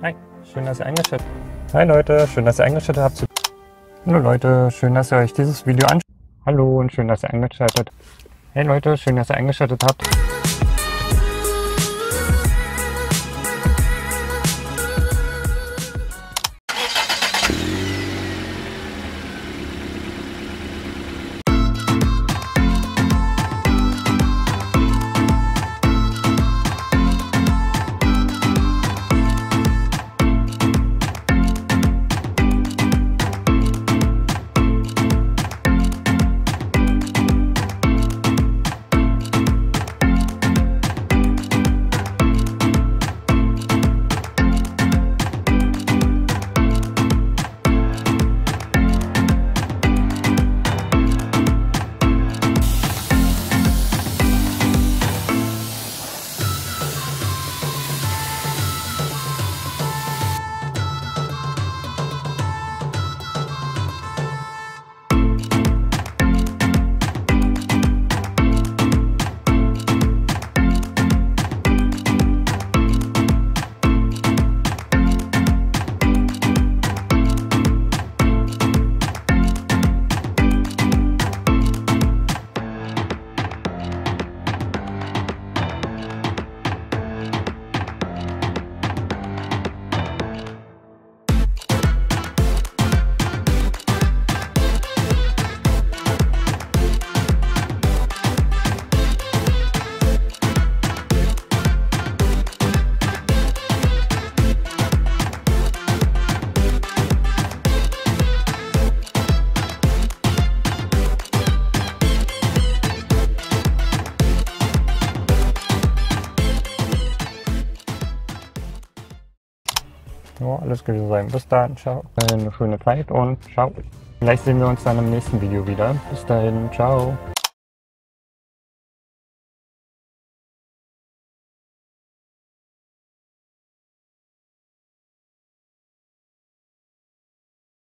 Hi, schön, dass ihr eingeschaltet habt. Hi Leute, schön, dass ihr eingeschaltet habt. Hallo Leute, schön, dass ihr euch dieses Video anschaut. Hallo und schön, dass ihr eingeschaltet habt. Hey Leute, schön, dass ihr eingeschaltet habt. So, alles gewesen sein. Bis dann, ciao. Eine schöne Zeit und ciao. Vielleicht sehen wir uns dann im nächsten Video wieder. Bis dahin, ciao.